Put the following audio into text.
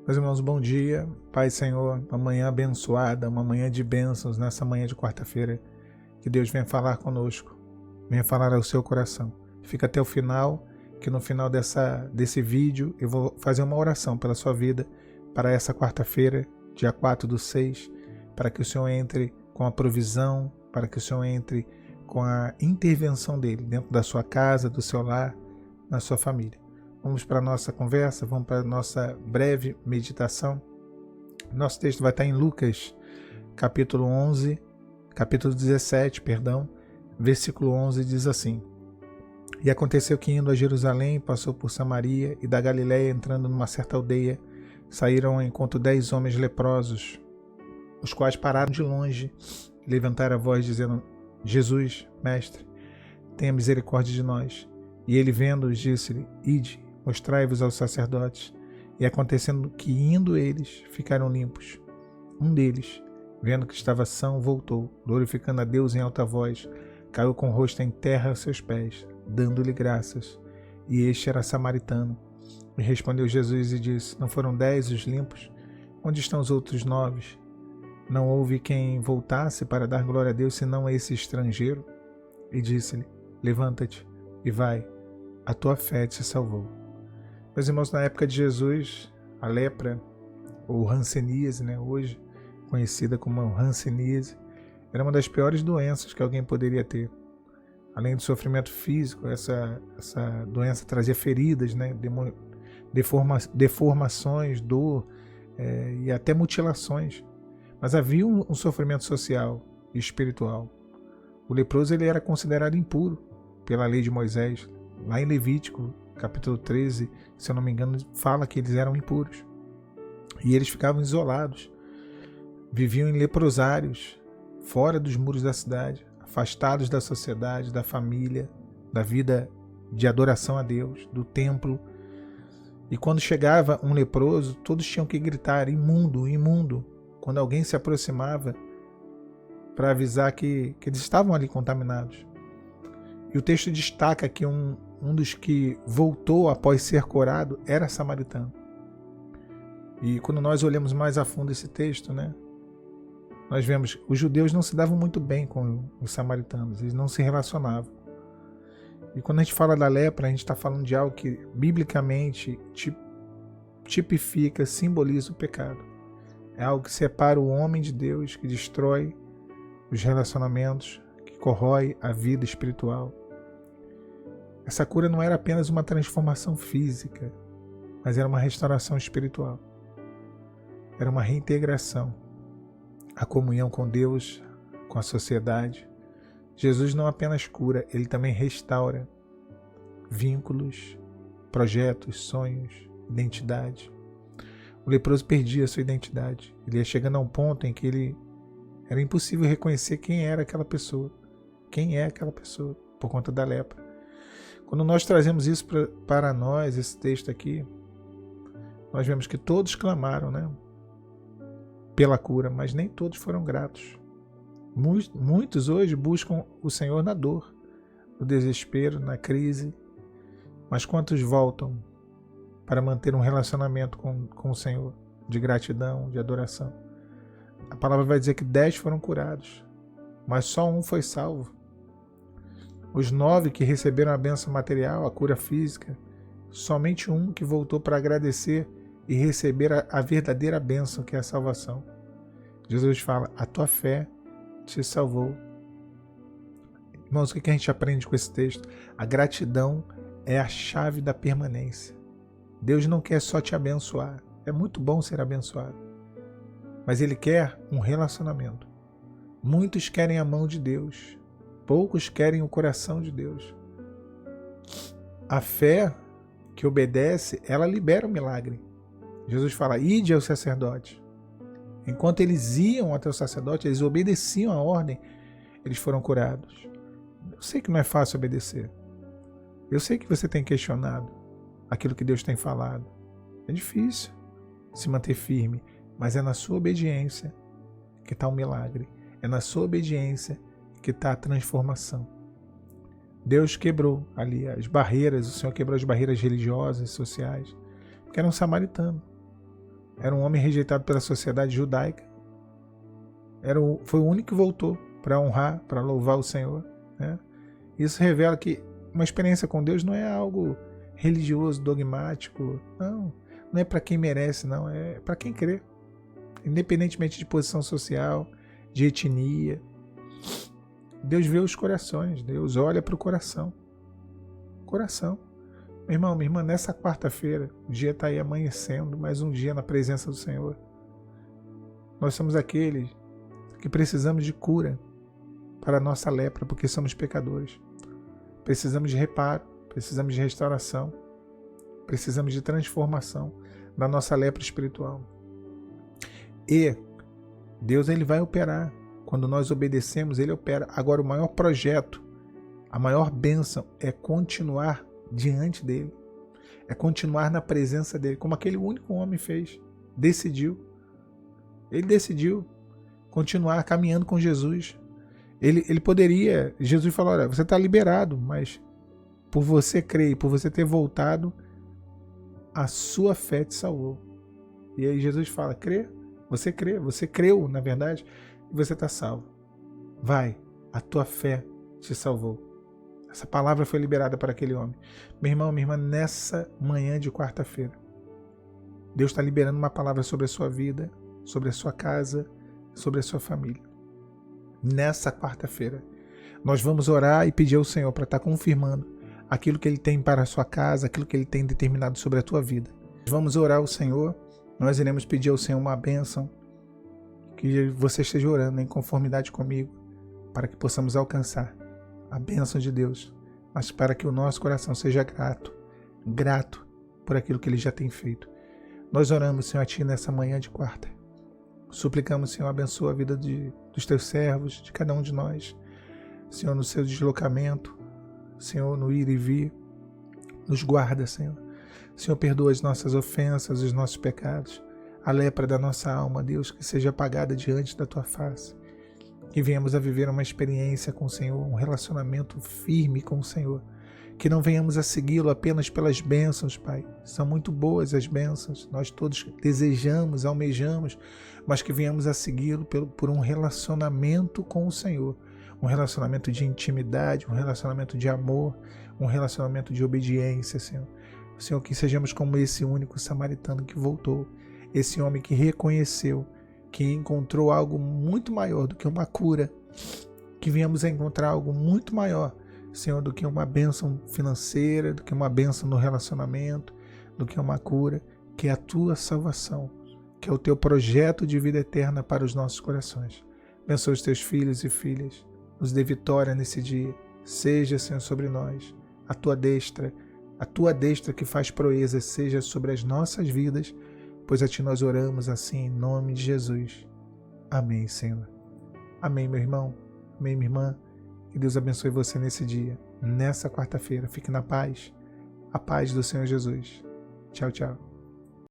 Meus irmãos, bom dia. Pai, Senhor, uma manhã abençoada, uma manhã de bênçãos nessa manhã de quarta-feira. Que Deus venha falar conosco, venha falar ao seu coração. Fica até o final, que no final desse vídeo eu vou fazer uma oração pela sua vida para essa quarta-feira, dia 4/6, para que o Senhor entre com a provisão, para que o Senhor entre com a intervenção dele dentro da sua casa, do seu lar, na sua família. Vamos para a nossa conversa, vamos para a nossa breve meditação. Nosso texto vai estar em Lucas, capítulo 17, versículo 11, diz assim: E aconteceu que, indo a Jerusalém, passou por Samaria, e da Galiléia, entrando numa certa aldeia, saíram ao encontro 10 homens leprosos, os quais pararam de longe e levantaram a voz, dizendo: Jesus, mestre, tenha misericórdia de nós. E ele, vendo-os, disse-lhe: Ide, mostrai-vos aos sacerdotes. E acontecendo que, indo eles, ficaram limpos. Um deles, vendo que estava são, voltou, glorificando a Deus em alta voz, caiu com o rosto em terra a seus pés, dando-lhe graças. E este era samaritano. E respondeu Jesus e disse: Não foram 10 os limpos? Onde estão os outros 9? Não houve quem voltasse para dar glória a Deus, senão esse estrangeiro? E disse-lhe: Levanta-te e vai, a tua fé te salvou. Meus irmãos, na época de Jesus, a lepra, ou hanseníase, hoje conhecida como hanseníase, era uma das piores doenças que alguém poderia ter. Além do sofrimento físico, essa doença trazia feridas, deformações, dor e até mutilações. Mas havia um sofrimento social e espiritual. O leproso ele era considerado impuro pela lei de Moisés. Lá em Levítico, capítulo 13, se eu não me engano, fala que eles eram impuros. E eles ficavam isolados. Viviam em leprosários, fora dos muros da cidade, afastados da sociedade, da família, da vida de adoração a Deus, do templo. E quando chegava um leproso, todos tinham que gritar: imundo, imundo, quando alguém se aproximava para avisar que eles estavam ali contaminados. E o texto destaca que um dos que voltou após ser curado era samaritano. E quando nós olhamos mais a fundo esse texto, nós vemos que os judeus não se davam muito bem com os samaritanos, eles não se relacionavam. E quando a gente fala da lepra, a gente está falando de algo que biblicamente tipifica, simboliza o pecado. É algo que separa o homem de Deus, que destrói os relacionamentos, que corrói a vida espiritual. Essa cura não era apenas uma transformação física, mas era uma restauração espiritual. Era uma reintegração, a comunhão com Deus, com a sociedade. Jesus não apenas cura, ele também restaura vínculos, projetos, sonhos, identidade. O leproso perdia a sua identidade. Ele ia chegando a um ponto em que era impossível reconhecer quem era aquela pessoa. Quem é aquela pessoa, por conta da lepra. Quando nós trazemos isso para nós, esse texto aqui, nós vemos que todos clamaram, pela cura, mas nem todos foram gratos. Muitos hoje buscam o Senhor na dor, no desespero, na crise, mas quantos voltam para manter um relacionamento com o Senhor, de gratidão, de adoração? A palavra vai dizer que 10 foram curados, mas só um foi salvo. Os 9 que receberam a bênção material, a cura física, somente um que voltou para agradecer e receber a verdadeira bênção, que é a salvação. Jesus fala: a tua fé te salvou. Irmãos, o que a gente aprende com esse texto? A gratidão é a chave da permanência. Deus não quer só te abençoar. É muito bom ser abençoado, mas Ele quer um relacionamento. Muitos querem a mão de Deus, poucos querem o coração de Deus. A fé que obedece, ela libera o milagre. Jesus fala: ide ao sacerdote. Enquanto eles iam até o sacerdote, eles obedeciam a ordem, eles foram curados. Eu sei que não é fácil obedecer. Eu sei que você tem questionado aquilo que Deus tem falado. É difícil se manter firme, mas é na sua obediência que está o milagre. É na sua obediência que está a transformação. Deus quebrou ali as barreiras, o Senhor quebrou as barreiras religiosas, sociais, porque era um samaritano. Era um homem rejeitado pela sociedade judaica. Foi o único que voltou para honrar, para louvar o Senhor, né? Isso revela que uma experiência com Deus não é algo religioso, dogmático. Não é para quem merece, não. É para quem crê. Independentemente de posição social, de etnia. Deus vê os corações. Deus olha para o coração. Coração. Meu irmão, minha irmã, nessa quarta-feira, o dia está aí amanhecendo, mais um dia na presença do Senhor. Nós somos aqueles que precisamos de cura para a nossa lepra, porque somos pecadores. Precisamos de reparo, precisamos de restauração, precisamos de transformação da nossa lepra espiritual. E Deus, ele vai operar. Quando nós obedecemos, ele opera. Agora, o maior projeto, a maior bênção é continuar diante dele. É continuar na presença dele, como aquele único homem fez. Decidiu. Ele decidiu continuar caminhando com Jesus. Ele poderia... Jesus falou, olha, você está liberado, mas por você crer, por você ter voltado, a sua fé te salvou. E aí Jesus fala, crê, você creu, na verdade, e você está salvo. Vai, a tua fé te salvou. Essa palavra foi liberada para aquele homem. Meu irmão, minha irmã, nessa manhã de quarta-feira, Deus está liberando uma palavra sobre a sua vida, sobre a sua casa, sobre a sua família. Nessa quarta-feira, nós vamos orar e pedir ao Senhor para estar confirmando aquilo que Ele tem para a sua casa, aquilo que Ele tem determinado sobre a tua vida. Vamos orar ao Senhor, nós iremos pedir ao Senhor uma bênção, que você esteja orando em conformidade comigo, para que possamos alcançar a bênção de Deus, mas para que o nosso coração seja grato por aquilo que Ele já tem feito. Nós oramos, Senhor, a Ti nessa manhã de quarta. Suplicamos, Senhor, abençoa a vida dos Teus servos, de cada um de nós. Senhor, no seu deslocamento, Senhor, no ir e vir, nos guarda, Senhor. Senhor, perdoa as nossas ofensas, os nossos pecados, a lepra da nossa alma, Deus, que seja apagada diante da Tua face. Que venhamos a viver uma experiência com o Senhor, um relacionamento firme com o Senhor. Que não venhamos a segui-lo apenas pelas bênçãos, Pai. São muito boas as bênçãos, nós todos desejamos, almejamos, mas que venhamos a segui-lo por um relacionamento com o Senhor. Um relacionamento de intimidade, um relacionamento de amor, um relacionamento de obediência, Senhor. Senhor, que sejamos como esse único samaritano que voltou, esse homem que reconheceu, que encontrou algo muito maior do que uma cura, que venhamos a encontrar algo muito maior, Senhor, do que uma bênção financeira, do que uma bênção no relacionamento, do que uma cura, que é a Tua salvação, que é o Teu projeto de vida eterna para os nossos corações. Abençoa os Teus filhos e filhas, nos dê vitória nesse dia, seja, Senhor, sobre nós, a Tua destra que faz proezas, seja sobre as nossas vidas, pois a Ti nós oramos assim, em nome de Jesus. Amém, Senhor. Amém, meu irmão. Amém, minha irmã. Que Deus abençoe você nesse dia, nessa quarta-feira. Fique na paz. A paz do Senhor Jesus. Tchau, tchau.